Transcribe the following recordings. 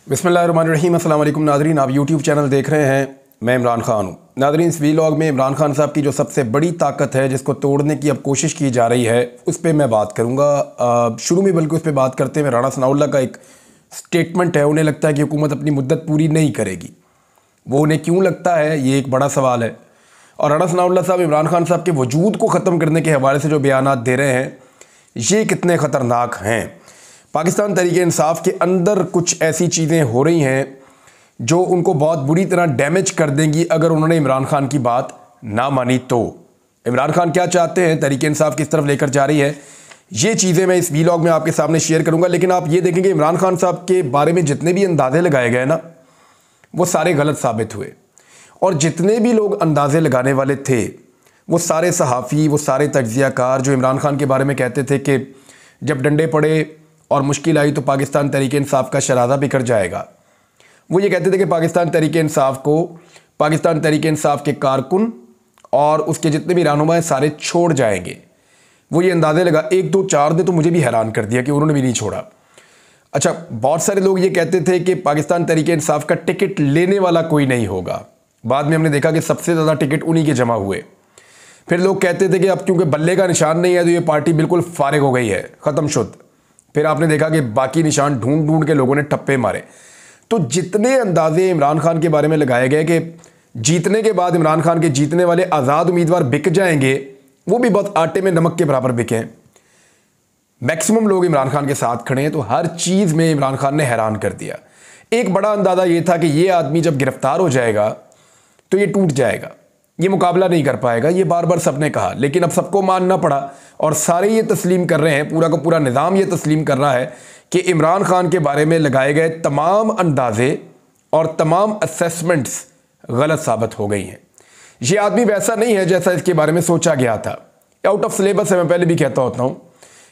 बिस्मिल्लाहिर्रहमानिर्रहीम। अस्सलाम वालेकुम नाज़रीन, आप यूट्यूब चैनल देख रहे हैं। मैं इमरान खान हूँ। नाज़रीन, इस वीलॉग में इमरान खान साहब की जो सबसे बड़ी ताकत है जिसको तोड़ने की अब कोशिश की जा रही है उस पर मैं बात करूँगा। शुरू में बल्कि उस पर बात करते हुए राणा सनाउल्लाह का एक स्टेटमेंट है। उन्हें लगता है कि हुकूमत अपनी मुद्दत पूरी नहीं करेगी। वो उन्हें क्यों लगता है, ये एक बड़ा सवाल है। और राणा सनाउल्लाह साहब इमरान खान साहब के वजूद को ख़त्म करने के हवाले से जो बयानात दे रहे हैं ये कितने ख़तरनाक हैं। पाकिस्तान तहरीक इंसाफ के अंदर कुछ ऐसी चीज़ें हो रही हैं जो उनको बहुत बुरी तरह डैमेज कर देंगी अगर उन्होंने इमरान खान की बात ना मानी तो। इमरान खान क्या चाहते हैं, तहरीक इंसाफ किस तरफ लेकर जा रही है, ये चीज़ें मैं इस वीलॉग में आपके सामने शेयर करूंगा। लेकिन आप ये देखेंगे इमरान खान साहब के बारे में जितने भी अंदाजे लगाए गए ना वो सारे गलत साबित हुए। और जितने भी लोग अंदाजे लगाने वाले थे वो सारे सहाफ़ी, वो सारे तज्ज़ियाकार जो इमरान खान के बारे में कहते थे कि जब डंडे पड़े और मुश्किल आई तो पाकिस्तान तहरीक इंसाफ का शराज़ा बिखर जाएगा, वो ये कहते थे कि पाकिस्तान तहरीक इंसाफ को, पाकिस्तान तहरीक इंसाफ के कारकुन और उसके जितने भी रहनुमा हैं सारे छोड़ जाएंगे। वो ये अंदाज़े लगा, 1 2 4 ने तो मुझे भी हैरान कर दिया कि उन्होंने भी नहीं छोड़ा। अच्छा, बहुत सारे लोग ये कहते थे कि पाकिस्तान तहरीक इंसाफ का टिकट लेने वाला कोई नहीं होगा। बाद में हमने देखा कि सबसे ज़्यादा टिकट उन्हीं के जमा हुए। फिर लोग कहते थे कि अब क्योंकि बल्ले का निशान नहीं है तो ये पार्टी बिल्कुल फारिग हो गई है, ख़त्म शुद्ध। फिर आपने देखा कि बाकी निशान ढूंढ ढूंढ के लोगों ने ठप्पे मारे। तो जितने अंदाजे इमरान खान के बारे में लगाए गए कि जीतने के बाद इमरान खान के जीतने वाले आज़ाद उम्मीदवार बिक जाएंगे, वो भी बहुत आटे में नमक के बराबर बिके हैं। मैक्सिमम लोग इमरान खान के साथ खड़े हैं, तो हर चीज़ में इमरान खान ने हैरान कर दिया। एक बड़ा अंदाज़ा ये था कि ये आदमी जब गिरफ्तार हो जाएगा तो ये टूट जाएगा, ये मुकाबला नहीं कर पाएगा। ये बार बार सबने कहा, लेकिन अब सबको मानना पड़ा और सारे ये तस्लीम कर रहे हैं, पूरा का पूरा निज़ाम ये तस्लीम कर रहा है कि इमरान खान के बारे में लगाए गए तमाम अंदाजे और तमाम असेसमेंट्स गलत साबित हो गई हैं। ये आदमी वैसा नहीं है जैसा इसके बारे में सोचा गया था। आउट ऑफ सिलेबस है, मैं पहले भी कहता होता हूँ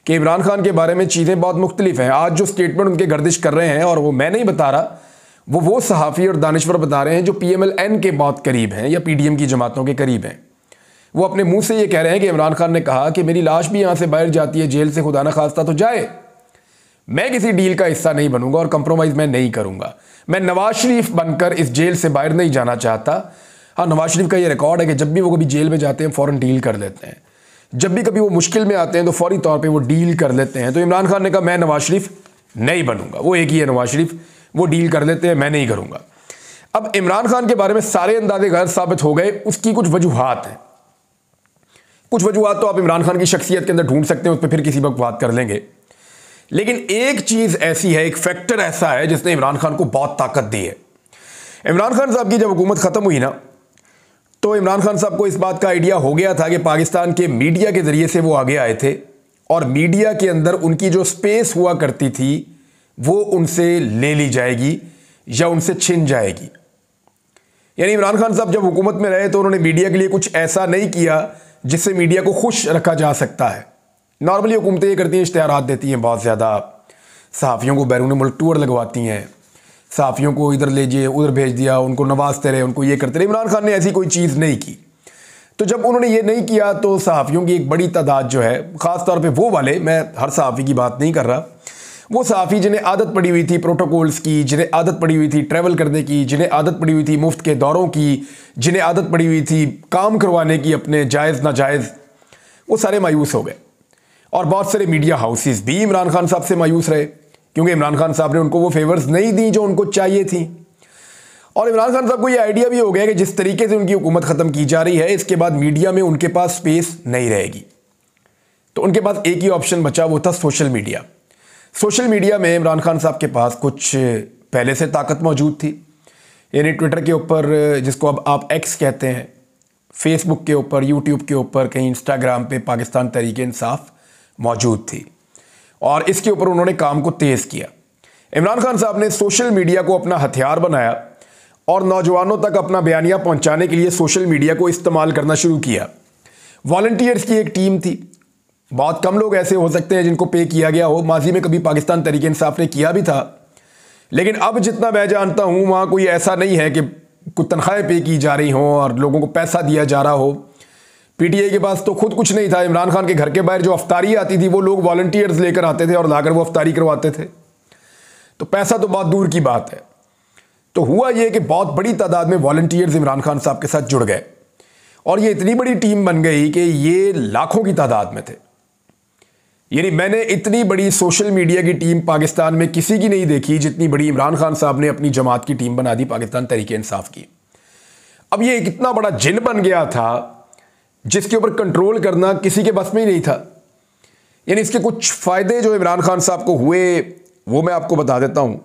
कि इमरान खान के बारे में चीज़ें बहुत मुख्तलिफ हैं। आज जो स्टेटमेंट उनके गर्दिश कर रहे हैं, और वो मैं नहीं बता रहा, वो सहाफ़ी और दानिश्वर बता रहे हैं जो PMLN के बहुत करीब हैं या PDM की जमातों के करीब हैं। वो अपने मुंह से ये कह रहे हैं कि इमरान खान ने कहा कि मेरी लाश भी यहाँ से बाहर जाती है जेल से, खुदा ना खास्ता तो जाए, मैं किसी डील का हिस्सा नहीं बनूंगा और कंप्रोमाइज़ मैं नहीं करूंगा। मैं नवाज शरीफ बनकर इस जेल से बाहर नहीं जाना चाहता। हाँ, नवाज शरीफ का ये रिकॉर्ड है कि जब भी वो कभी जेल में जाते हैं फ़ौरन डील कर लेते हैं, जब भी कभी वो मुश्किल में आते हैं तो फौरी तौर पर वो डील कर लेते हैं। तो इमरान खान ने कहा मैं नवाज शरीफ नहीं बनूंगा, वो एक ही है नवाज शरीफ, वो डील कर लेते हैं, मैं नहीं करूंगा। अब इमरान खान के बारे में सारे अंदाजे गलत साबित हो गए। उसकी कुछ वजूहात हैं, कुछ वजूहात तो आप इमरान खान की शख्सियत के अंदर ढूंढ सकते हैं, उस पर फिर किसी वक्त बात कर लेंगे। लेकिन एक चीज़ ऐसी है, एक फैक्टर ऐसा है जिसने इमरान खान को बहुत ताकत दी है। इमरान खान साहब की जब हुकूमत ख़त्म हुई ना, तो इमरान खान साहब को इस बात का आइडिया हो गया था कि पाकिस्तान के मीडिया के ज़रिए से वो आगे आए थे और मीडिया के अंदर उनकी जो स्पेस हुआ करती थी वो उनसे ले ली जाएगी या उनसे छिन जाएगी। यानी इमरान खान साहब जब हुकूमत में रहे तो उन्होंने मीडिया के लिए कुछ ऐसा नहीं किया जिससे मीडिया को खुश रखा जा सकता है। नॉर्मली हुकूमतें ये करती हैं, इश्तिहारात देती हैं, बहुत ज़्यादा सहाफ़ियों को बैरून मुल्क टूर लगवाती हैं, सहाफ़ियों को इधर ले जाइए उधर भेज दिया, उनको नवाजते रहे, उनको ये करते रहे। इमरान खान ने ऐसी कोई चीज़ नहीं की। तो जब उन्होंने ये नहीं किया तो सहाफ़ियों की एक बड़ी तादाद जो है, ख़ास तौर पे वो वाले, मैं हर सहाफ़ी की बात नहीं कर रहा, वो सहाफ़ी जिन्हें आदत पड़ी हुई थी प्रोटोकॉल्स की, जिन्हें आदत पड़ी हुई थी ट्रैवल करने की, जिन्हें आदत पड़ी हुई थी मुफ्त के दौरों की, जिन्हें आदत पड़ी हुई थी काम करवाने की अपने जायज़ नाजायज़, वो सारे मायूस हो गए। और बहुत सारे मीडिया हाउसेस भी इमरान खान साहब से मायूस रहे क्योंकि इमरान खान साहब ने उनको वो फेवर्स नहीं दी जो उनको चाहिए थी। और इमरान खान साहब को ये आइडिया भी हो गया कि जिस तरीके से उनकी हुकूमत ख़त्म की जा रही है, इसके बाद मीडिया में उनके पास स्पेस नहीं रहेगी। तो उनके पास एक ही ऑप्शन बचा, वो था सोशल मीडिया। सोशल मीडिया में इमरान खान साहब के पास कुछ पहले से ताकत मौजूद थी। यानी ट्विटर के ऊपर, जिसको अब आप एक्स कहते हैं, फेसबुक के ऊपर, यूट्यूब के ऊपर, कहीं इंस्टाग्राम पे पाकिस्तान तहरीक इंसाफ मौजूद थी और इसके ऊपर उन्होंने काम को तेज़ किया। इमरान खान साहब ने सोशल मीडिया को अपना हथियार बनाया और नौजवानों तक अपना बयानिया पहुंचाने के लिए सोशल मीडिया को इस्तेमाल करना शुरू किया। वॉलंटियर्स की एक टीम थी, बहुत कम लोग ऐसे हो सकते हैं जिनको पे किया गया हो, माजी में कभी पाकिस्तान तहरीक इंसाफ ने किया भी था, लेकिन अब जितना मैं जानता हूँ वहाँ कोई ऐसा नहीं है कि कुछ तनख्वाहें पे की जा रही हों और लोगों को पैसा दिया जा रहा हो। PTI के पास तो खुद कुछ नहीं था। इमरान खान के घर के बाहर जो अफ्तारी आती थी वो लोग वॉलंटियर्स लेकर आते थे और लाकर वो अफ्तारी करवाते थे। तो पैसा तो बहुत दूर की बात है। तो हुआ ये कि बहुत बड़ी तादाद में वॉलंटियर्स इमरान खान साहब के साथ जुड़ गए और ये इतनी बड़ी टीम बन गई कि ये लाखों की तादाद में थे। यानी मैंने इतनी बड़ी सोशल मीडिया की टीम पाकिस्तान में किसी की नहीं देखी जितनी बड़ी इमरान खान साहब ने अपनी जमात की टीम बना दी, पाकिस्तान तहरीक-ए-इंसाफ की। अब ये कितना बड़ा जिन बन गया था जिसके ऊपर कंट्रोल करना किसी के बस में ही नहीं था। यानी इसके कुछ फायदे जो इमरान खान साहब को हुए वो मैं आपको बता देता हूं।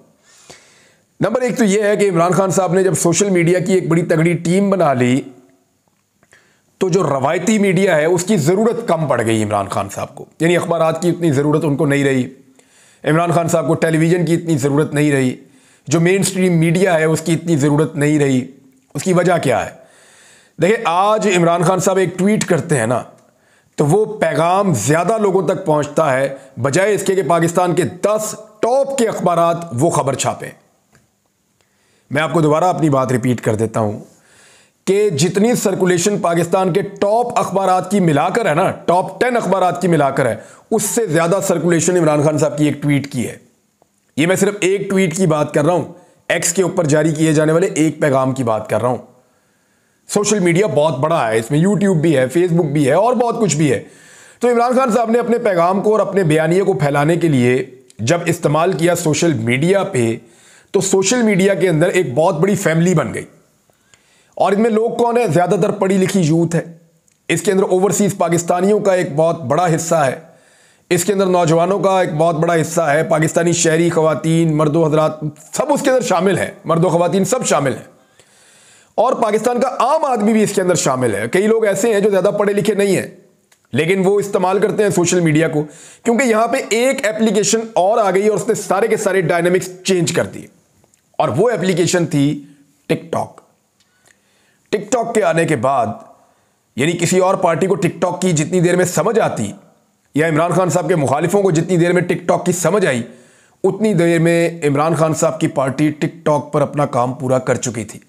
नंबर एक तो यह है कि इमरान खान साहब ने जब सोशल मीडिया की एक बड़ी तगड़ी टीम बना ली तो जो रवायती मीडिया है उसकी ज़रूरत कम पड़ गई इमरान खान साहब को। यानी अखबारात की इतनी ज़रूरत उनको नहीं रही, इमरान खान साहब को टेलीविज़न की इतनी ज़रूरत नहीं रही, जो मेन स्ट्रीम मीडिया है उसकी इतनी ज़रूरत नहीं रही। उसकी वजह क्या है? देखिए, आज इमरान खान साहब एक ट्वीट करते हैं ना तो वो पैगाम ज़्यादा लोगों तक पहुंचता है बजाय इसके कि पाकिस्तान के 10 टॉप के अखबारात वो खबर छापें। मैं आपको दोबारा अपनी बात रिपीट कर देता हूं कि जितनी सर्कुलेशन पाकिस्तान के टॉप अखबारात की मिलाकर है ना, टॉप 10 अखबारात की मिलाकर है, उससे ज़्यादा सर्कुलेशन इमरान खान साहब की एक ट्वीट की है। ये मैं सिर्फ एक ट्वीट की बात कर रहा हूं, एक्स के ऊपर जारी किए जाने वाले एक पैगाम की बात कर रहा हूं। सोशल मीडिया बहुत बड़ा है, इसमें यूट्यूब भी है, फेसबुक भी है और बहुत कुछ भी है। तो इमरान खान साहब ने अपने पैगाम को और अपने बयानिए को फैलाने के लिए जब इस्तेमाल किया सोशल मीडिया पे, तो सोशल मीडिया के अंदर एक बहुत बड़ी फैमिली बन गई। और इनमें लोग कौन है? ज़्यादातर पढ़ी लिखी यूथ है। इसके अंदर ओवरसीज़ पाकिस्तानियों का एक बहुत बड़ा हिस्सा है, इसके अंदर नौजवानों का एक बहुत बड़ा हिस्सा है, पाकिस्तानी शहरी ख़वातीन, मर्दो हजरात सब उसके अंदर शामिल हैं, मर्दो ख़वातीन सब शामिल हैं और पाकिस्तान का आम आदमी भी इसके अंदर शामिल है। कई लोग ऐसे हैं जो ज़्यादा पढ़े लिखे नहीं हैं लेकिन वो इस्तेमाल करते हैं सोशल मीडिया को, क्योंकि यहां पे एक एप्लीकेशन और आ गई और उसने सारे के सारे डायनेमिक्स चेंज कर दिए और वो एप्लीकेशन थी टिकटॉक। टिकटॉक के आने के बाद यानी किसी और पार्टी को टिकटॉक की जितनी देर में समझ आती या इमरान खान साहब के मुखालिफों को जितनी देर में टिकटॉक की समझ आई, उतनी देर में इमरान खान साहब की पार्टी टिकटॉक पर अपना काम पूरा कर चुकी थी।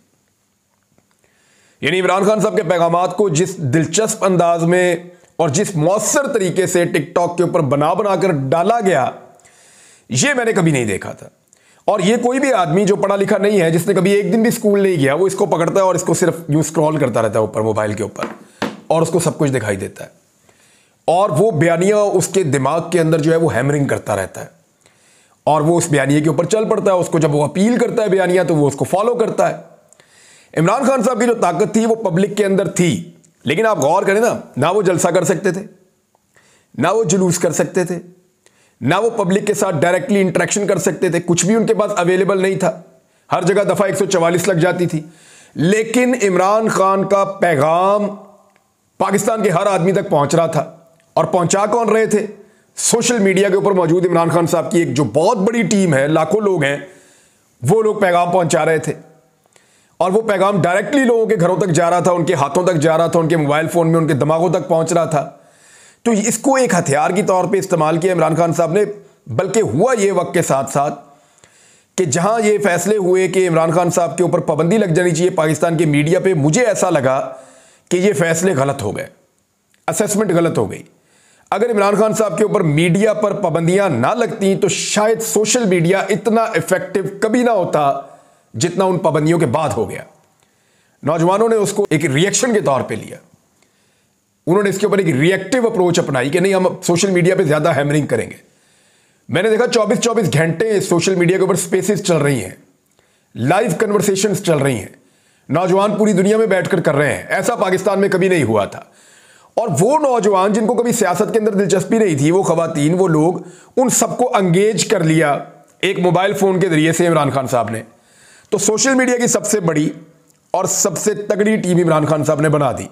यानी इमरान खान साहब के पैगामात को जिस दिलचस्प अंदाज में और जिस मौसर तरीके से टिकटॉक के ऊपर बना बनाकर डाला गया, यह मैंने कभी नहीं देखा था। और ये कोई भी आदमी जो पढ़ा लिखा नहीं है, जिसने कभी एक दिन भी स्कूल नहीं गया, वो इसको पकड़ता है और इसको सिर्फ यूं स्क्रॉल करता रहता है ऊपर मोबाइल के ऊपर और उसको सब कुछ दिखाई देता है और वो बयानिया उसके दिमाग के अंदर जो है वो हैमरिंग करता रहता है और वो उस बयानिए के ऊपर चल पड़ता है। उसको जब वो अपील करता है बयानिया तो वो उसको फॉलो करता है। इमरान खान साहब की जो ताकत थी वो पब्लिक के अंदर थी, लेकिन आप गौर करें ना वो जलसा कर सकते थे, ना वो जुलूस कर सकते थे, ना वो पब्लिक के साथ डायरेक्टली इंटरेक्शन कर सकते थे। कुछ भी उनके पास अवेलेबल नहीं था, हर जगह दफा 144 लग जाती थी। लेकिन इमरान खान का पैगाम पाकिस्तान के हर आदमी तक पहुंच रहा था और पहुंचा कौन रहे थे? सोशल मीडिया के ऊपर मौजूद इमरान खान साहब की एक जो बहुत बड़ी टीम है, लाखों लोग हैं, वो लोग पैगाम पहुंचा रहे थे और वो पैगाम डायरेक्टली लोगों के घरों तक जा रहा था, उनके हाथों तक जा रहा था, उनके मोबाइल फोन में उनके दिमागों तक पहुंच रहा था। तो इसको एक हथियार के तौर पे इस्तेमाल किया इमरान खान साहब ने। बल्कि हुआ ये वक्त के साथ साथ कि जहां ये फैसले हुए कि इमरान खान साहब के ऊपर पाबंदी लग जानी चाहिए पाकिस्तान के मीडिया पे, मुझे ऐसा लगा कि ये फैसले गलत हो गए, असेसमेंट गलत हो गई। अगर इमरान खान साहब के ऊपर मीडिया पर पाबंदियां ना लगती तो शायद सोशल मीडिया इतना इफेक्टिव कभी ना होता जितना उन पाबंदियों के बाद हो गया। नौजवानों ने उसको एक रिएक्शन के तौर पे लिया, उन्होंने इसके ऊपर एक रिएक्टिव अप्रोच अपनाई कि नहीं, हम सोशल मीडिया पे ज्यादा हैमरिंग करेंगे। मैंने देखा 24-24 घंटे सोशल मीडिया के ऊपर स्पेसेस चल रही हैं, लाइव कन्वर्सेशंस चल रही हैं, नौजवान पूरी दुनिया में बैठकर कर रहे हैं। ऐसा पाकिस्तान में कभी नहीं हुआ था। और वो नौजवान जिनको कभी सियासत के अंदर दिलचस्पी नहीं थी, वो खवातीन, वो लोग, उन सबको एंगेज कर लिया एक मोबाइल फोन के जरिए से इमरान खान साहब ने। तो सोशल मीडिया की सबसे बड़ी और सबसे तगड़ी टीम इमरान खान साहब ने बना दी।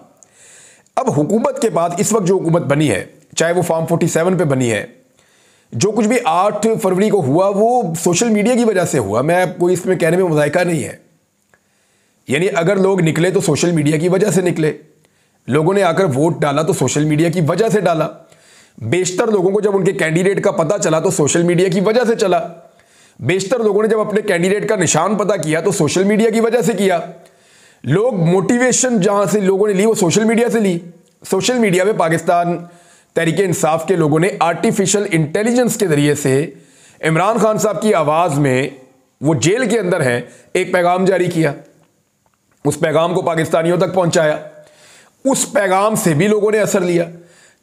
अब हुकूमत के बाद इस वक्त जो हुकूमत बनी है, चाहे वो फॉर्म 47 पे बनी है, जो कुछ भी 8 फरवरी को हुआ वो सोशल मीडिया की वजह से हुआ। मैं कोई इसमें कहने में मुज़ायका नहीं है। यानी अगर लोग निकले तो सोशल मीडिया की वजह से निकले, लोगों ने आकर वोट डाला तो सोशल मीडिया की वजह से डाला, बेशतर लोगों को जब उनके कैंडिडेट का पता चला तो सोशल मीडिया की वजह से चला, बेशतर लोगों ने जब अपने कैंडिडेट का निशान पता किया तो सोशल मीडिया की वजह से किया। लोग मोटिवेशन जहां से लोगों ने ली वो सोशल मीडिया से ली। सोशल मीडिया में पाकिस्तान तहरीक इंसाफ के लोगों ने आर्टिफिशियल इंटेलिजेंस के जरिए से इमरान खान साहब की आवाज़ में, वो जेल के अंदर हैं, एक पैगाम जारी किया, उस पैगाम को पाकिस्तानियों तक पहुंचाया, उस पैगाम से भी लोगों ने असर लिया।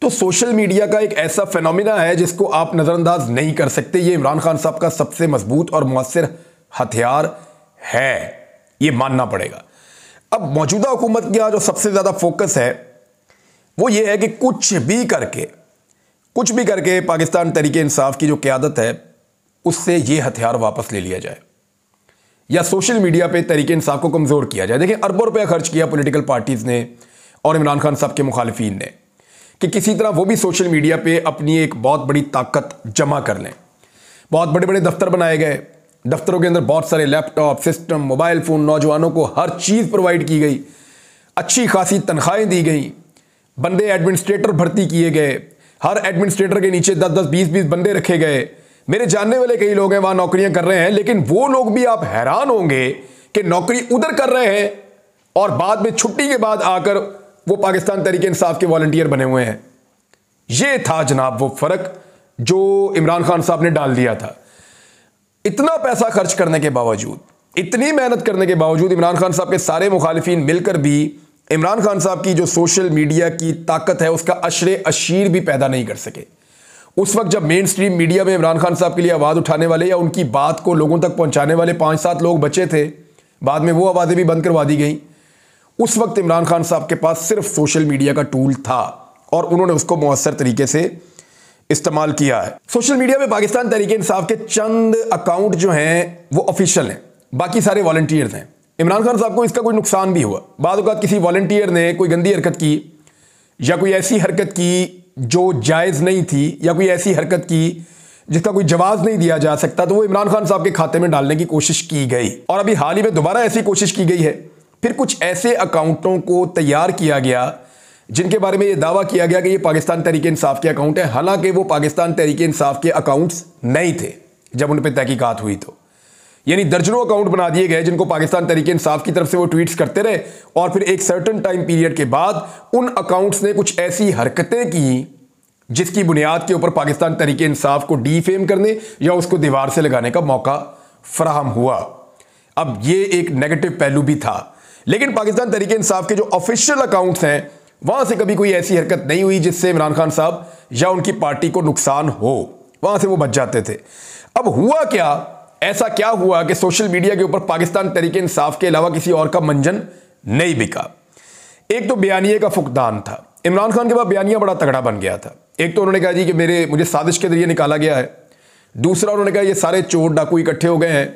तो सोशल मीडिया का एक ऐसा फिनोमिना है जिसको आप नज़रअंदाज नहीं कर सकते। ये इमरान खान साहब का सबसे मजबूत और मुअस्सिर हथियार है, ये मानना पड़ेगा। अब मौजूदा हुकूमत का जो सबसे ज़्यादा फोकस है वो ये है कि कुछ भी करके पाकिस्तान तहरीक इंसाफ की जो क़यादत है उससे ये हथियार वापस ले लिया जाए, या सोशल मीडिया पे तहरीक इंसाफ को कमज़ोर किया जाए। देखिए, अरबों रुपया खर्च किया पॉलिटिकल पार्टीज़ ने और इमरान खान साहब के मुखालिफिन ने कि किसी तरह वो भी सोशल मीडिया पे अपनी एक बहुत बड़ी ताकत जमा कर लें। बहुत बड़े बड़े दफ्तर बनाए गए, दफ्तरों के अंदर बहुत सारे लैपटॉप, सिस्टम, मोबाइल फ़ोन, नौजवानों को हर चीज़ प्रोवाइड की गई, अच्छी खासी तनख्वाहें दी गई, बंदे एडमिनिस्ट्रेटर भर्ती किए गए, हर एडमिनिस्ट्रेटर के नीचे 10-10, 20-20 बंदे रखे गए। मेरे जानने वाले कई लोग हैं वहाँ नौकरियाँ कर रहे हैं, लेकिन वो लोग भी आप हैरान होंगे कि नौकरी उधर कर रहे हैं और बाद में छुट्टी के बाद आकर वो पाकिस्तान तहरीक इंसाफ के वॉलंटियर बने हुए हैं। ये था जनाब वो फ़र्क जो इमरान खान साहब ने डाल दिया था। इतना पैसा खर्च करने के बावजूद, इतनी मेहनत करने के बावजूद इमरान खान साहब के सारे मुखालिफिन मिलकर भी इमरान खान साहब की जो सोशल मीडिया की ताकत है उसका अशरे अशीर भी पैदा नहीं कर सके। उस वक्त जब मेन स्ट्रीम मीडिया में इमरान खान साहब के लिए आवाज़ उठाने वाले या उनकी बात को लोगों तक पहुंचाने वाले 5-7 लोग बचे थे, बाद में वो आवाज़ें भी बंद करवा दी गई। उस वक्त इमरान खान साहब के पास सिर्फ सोशल मीडिया का टूल था और उन्होंने उसको मौसर तरीके से इस्तेमाल किया है। सोशल मीडिया में पाकिस्तान तहरीक इंसाफ के चंद अकाउंट जो हैं वो ऑफिशियल हैं, बाकी सारे वॉलंटियर्स हैं। इमरान खान साहब को इसका कोई नुकसान भी हुआ। बाद औक़ात किसी वॉलंटियर ने कोई गंदी हरकत की या कोई ऐसी हरकत की जो जायज़ नहीं थी या कोई ऐसी हरकत की जिसका कोई जवाब नहीं दिया जा सकता, तो वो इमरान खान साहब के खाते में डालने की कोशिश की गई और अभी हाल ही में दोबारा ऐसी कोशिश की गई है। फिर कुछ ऐसे अकाउंटों को तैयार किया गया जिनके बारे में ये दावा किया गया कि ये पाकिस्तान तहरीक इंसाफ के अकाउंट है, हालांकि वो पाकिस्तान तहरीक इंसाफ के अकाउंट्स नहीं थे जब उन पर तहकीकात हुई। तो यानी दर्जनों अकाउंट बना दिए गए जिनको पाकिस्तान तहरीक इंसाफ की तरफ से वो ट्वीट्स करते रहे और फिर एक सर्टेन टाइम पीरियड के बाद उन अकाउंट्स ने कुछ ऐसी हरकतें की जिसकी बुनियाद के ऊपर पाकिस्तान तहरीक इंसाफ को डीफेम करने या उसको दीवार से लगाने का मौका फराहम हुआ। अब ये एक नेगेटिव पहलू भी था, लेकिन पाकिस्तान तहरीक इंसाफ के जो ऑफिशियल अकाउंट्स हैं वहां से कभी कोई ऐसी हरकत नहीं हुई जिससे इमरान खान साहब या उनकी पार्टी को नुकसान हो, वहां से वो बच जाते थे। अब हुआ क्या, ऐसा क्या हुआ कि सोशल मीडिया के ऊपर पाकिस्तान तहरीक इंसाफ के अलावा किसी और का मंजन नहीं बिका। एक तो बयानिए का फुकदान था। इमरान खान के बाद बयानिया बड़ा तगड़ा बन गया था। एक तो उन्होंने कहा जी कि मुझे साजिश के जरिए निकाला गया है। दूसरा उन्होंने कहा ये सारे चोर डाकू इकट्ठे हो गए हैं,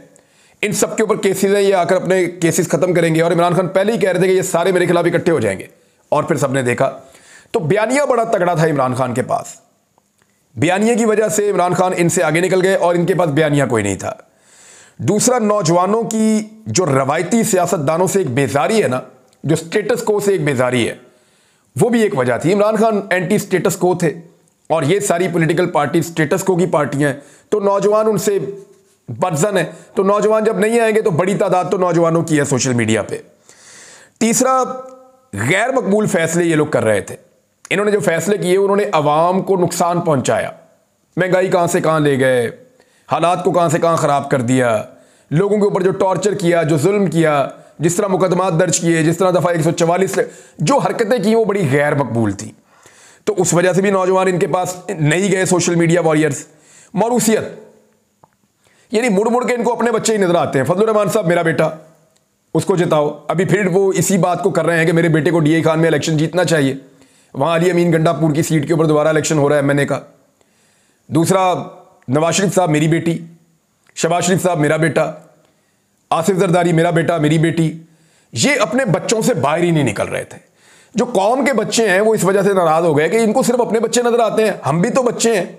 इन सब के ऊपर केसेस हैं, ये आकर अपने केसेस खत्म करेंगे। और इमरान खान पहले ही कह रहे थे कि ये सारे मेरे खिलाफ इकट्ठे हो जाएंगे और फिर सबने देखा। तो बयानिया बड़ा तगड़ा था इमरान खान के पास। बयानिया की वजह से इमरान खान इनसे आगे निकल गए और इनके पास बयानिया कोई नहीं था। दूसरा, नौजवानों की जो रवायती सियासतदानों से एक बेजारी है ना, जो स्टेटस को से एक बेजारी है, वो भी एक वजह थी। इमरान खान एंटी स्टेटस को थे और ये सारी पॉलिटिकल पार्टी स्टेटस को की पार्टियां हैं, तो नौजवान उनसे बर्जन है। तो नौजवान जब नहीं आएंगे तो बड़ी तादाद तो नौजवानों की है सोशल मीडिया पे। तीसरा, गैर मकबूल फैसले ये लोग कर रहे थे। इन्होंने जो फैसले किए उन्होंने अवाम को नुकसान पहुंचाया। महंगाई कहां से कहां ले गए, हालात को कहां से कहां ख़राब कर दिया, लोगों के ऊपर जो टॉर्चर किया, जो जुल्म किया, जिस तरह मुकदमात दर्ज किए, जिस तरह दफ़ा 144 जो हरकतें की वो बड़ी गैर मकबूल थी। तो उस वजह से भी नौजवान इनके पास नहीं गए सोशल मीडिया वॉरियर्स। मौरूसियत, यानी मुड़ मुड़ के इनको अपने बच्चे ही नजर आते हैं। फजलुर रहमान साहब मेरा बेटा, उसको जिताओ। अभी फिर वो इसी बात को कर रहे हैं कि मेरे बेटे को डीए खान में इलेक्शन जीतना चाहिए। वहाँ अली अमीन गंडापुर की सीट के ऊपर दोबारा इलेक्शन हो रहा है एमएनए का। दूसरा, नवाज शरीफ साहब मेरी बेटी, शहबाज शरीफ साहब मेरा बेटा, आसिफ जरदारी मेरा बेटा मेरी बेटी। ये अपने बच्चों से बाहर ही नहीं निकल रहे थे। जो कौम के बच्चे हैं वो इस वजह से नाराज हो गए कि इनको सिर्फ अपने बच्चे नजर आते हैं। हम भी तो बच्चे हैं,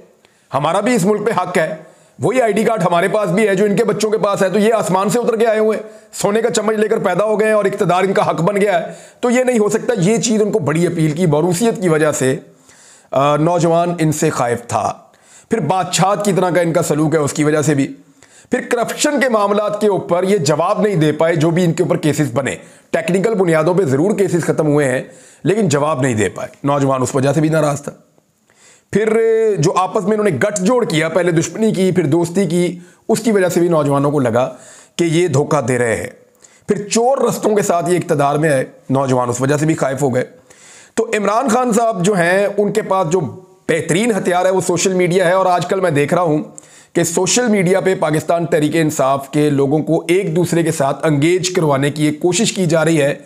हमारा भी इस मुल्क पे हक है। वही आईडी कार्ड हमारे पास भी है जो इनके बच्चों के पास है। तो ये आसमान से उतर के आए हुए हैं, सोने का चम्मच लेकर पैदा हो गए हैं और इख्तिदार इनका हक बन गया है। तो ये नहीं हो सकता। ये चीज़ उनको बड़ी अपील की। बरूसियत की वजह से नौजवान इनसे खाइफ था। फिर बादशाह की तरह का इनका सलूक है, उसकी वजह से भी। फिर करप्शन के मामलात के ऊपर ये जवाब नहीं दे पाए जो भी इनके ऊपर केसेस बने। टेक्निकल बुनियादों पे ज़रूर केसेस ख़त्म हुए हैं लेकिन जवाब नहीं दे पाए। नौजवान उस वजह से भी नाराज़ था। फिर जो आपस में इन्होंने गठजोड़ किया, पहले दुश्मनी की फिर दोस्ती की, उसकी वजह से भी नौजवानों को लगा कि ये धोखा दे रहे हैं। फिर चोर रस्तों के साथ ये इक़्तिदार में आए, नौजवान उस वजह से भी खाइफ हो गए। तो इमरान खान साहब जो हैं, उनके पास जो बेहतरीन हथियार है वो सोशल मीडिया है। और आजकल मैं देख रहा हूं कि सोशल मीडिया पे पाकिस्तान तहरीक इंसाफ के लोगों को एक दूसरे के साथ एंगेज करवाने की एक कोशिश की जा रही है,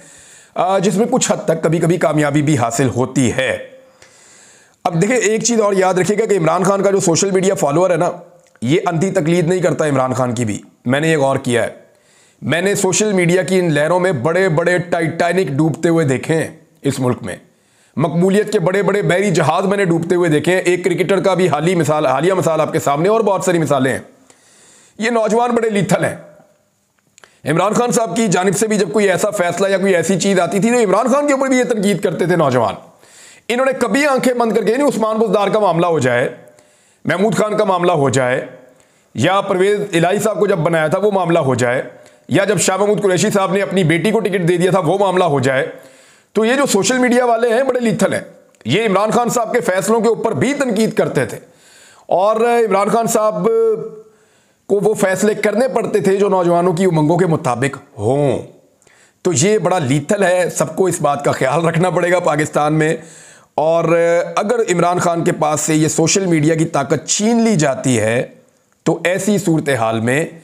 जिसमें कुछ हद तक कभी कभी कामयाबी भी हासिल होती है। अब देखिए, एक चीज़ और याद रखिएगा कि इमरान खान का जो सोशल मीडिया फॉलोअर है ना, ये अंधी तकलीद नहीं करता इमरान खान की भी। मैंने ये गौर किया है, मैंने सोशल मीडिया की इन लहरों में बड़े बड़े टाइटैनिक डूबते हुए देखे हैं इस मुल्क में। मकबूलियत के बड़े बड़े बहरी जहाज मैंने डूबते हुए देखे हैं। एक क्रिकेटर का भी हालिया मिसाल आपके सामने, और बहुत सारी मिसालें हैं। ये नौजवान बड़े लीथल हैं। इमरान खान साहब की जानिब से भी जब कोई ऐसा फैसला या कोई ऐसी चीज आती थी तो इमरान खान के ऊपर भी ये तनकीद करते थे नौजवान। इन्होंने कभी आंखें बंद करके नहीं, उस्मान बुज़दार का मामला हो जाए, महमूद खान का मामला हो जाए, या परवेज इलाही साहब को जब बनाया था वो मामला हो जाए, या जब शाह महमूद कुरैशी साहब ने अपनी बेटी को टिकट दे दिया था वो मामला हो जाए, तो ये जो सोशल मीडिया वाले हैं बड़े लीथल हैं। ये इमरान खान साहब के फैसलों के ऊपर भी तनकीद करते थे, और इमरान खान साहब को वो फैसले करने पड़ते थे जो नौजवानों की उमंगों के मुताबिक हों। तो ये बड़ा लीथल है, सबको इस बात का ख्याल रखना पड़ेगा पाकिस्तान में। और अगर इमरान खान के पास से ये सोशल मीडिया की ताकत छीन ली जाती है तो ऐसी सूरत हाल में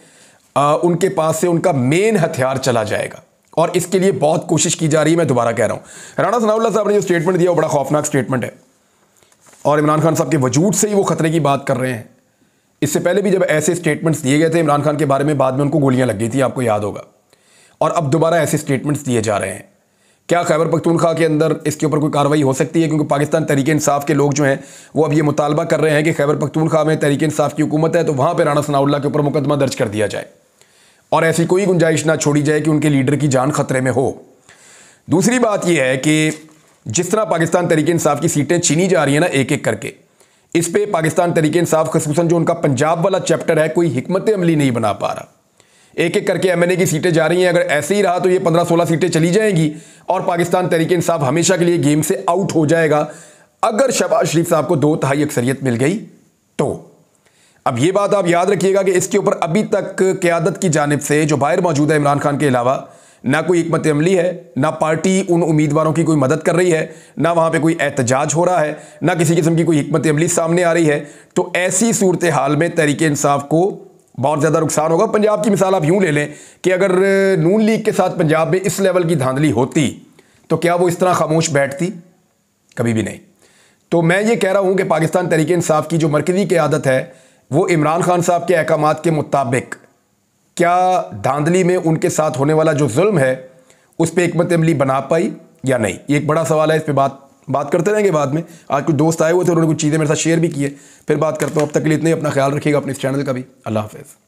उनके पास से उनका मेन हथियार चला जाएगा, और इसके लिए बहुत कोशिश की जा रही है। मैं दोबारा कह रहा हूं, राणा सनाउल्लाह साहब ने जो स्टेटमेंट दिया वो बड़ा खौफनाक स्टेटमेंट है, और इमरान खान साहब के वजूद से ही वो खतरे की बात कर रहे हैं। इससे पहले भी जब ऐसे स्टेटमेंट्स दिए गए थे इमरान खान के बारे में, बाद में उनको गोलियां लग गई थी, आपको याद होगा। और अब दोबारा ऐसे स्टेटमेंट्स दिए जा रहे हैं। क्या खैबर पख्तूनख्वा के अंदर इसके ऊपर कोई कार्रवाई हो सकती है? क्योंकि पाकिस्तान तहरीक इंसाफ के लोग जो हैं वो अब ये मुतालबा कर रहे हैं कि खैबर पख्तूनख्वा में तहरीक इंसाफ की हुकूमत है तो वहाँ पर राणा सनाउल्लाह के ऊपर मुकदमा दर्ज कर दिया जाए, और ऐसी कोई गुंजाइश ना छोड़ी जाए कि उनके लीडर की जान खतरे में हो। दूसरी बात यह है कि जिस तरह पाकिस्तान तहरीक इंसाफ की सीटें छीनी जा रही हैं ना एक एक करके, इस पे पाकिस्तान तहरीक इंसाफ खसूसन जो उनका पंजाब वाला चैप्टर है कोई हिकमत अमली नहीं बना पा रहा। एक एक करके एमएनए की सीटें जा रही हैं। अगर ऐसे ही रहा तो ये 15-16 सीटें चली जाएंगी और पाकिस्तान तहरीक इंसाफ हमेशा के लिए गेम से आउट हो जाएगा, अगर शहबाज शरीफ साहब को 2/3 अक्सरियत मिल गई तो। अब ये बात आप याद रखिएगा कि इसके ऊपर अभी तक क़यादत की जानिब से जो बाहर मौजूद है इमरान खान के अलावा, ना कोई हिकमत अमली है, ना पार्टी उन उम्मीदवारों की कोई मदद कर रही है, ना वहाँ पे कोई एहतजाज हो रहा है, ना किसी किस्म की कोई हिकमत अमली सामने आ रही है। तो ऐसी सूरत हाल में तहरीक इंसाफ को बहुत ज़्यादा नुकसान होगा। पंजाब की मिसाल आप यूँ ले लें कि अगर नून लीग के साथ पंजाब में इस लेवल की धांधली होती तो क्या वो इस तरह खामोश बैठती? कभी भी नहीं। तो मैं ये कह रहा हूँ कि पाकिस्तान तहरीक इंसाफ की जो मरकज़ी क़यादत है वो इमरान खान साहब के अहकामात के मुताबिक क्या धांधली में उनके साथ होने वाला जो जुल्म है उस पर हिकमत अमली बना पाई या नहीं, ये एक बड़ा सवाल है। इस पर बात करते रहेंगे बाद में। आज कुछ दोस्त आए हुए थे, उन्होंने कुछ चीज़ें मेरे साथ शेयर भी किए, फिर बात करता हूँ। अब तक के लिए इतने, अपना ख्याल रखिएगा, अपने इस चैनल का भी। अल्लाह हाफ़िज़।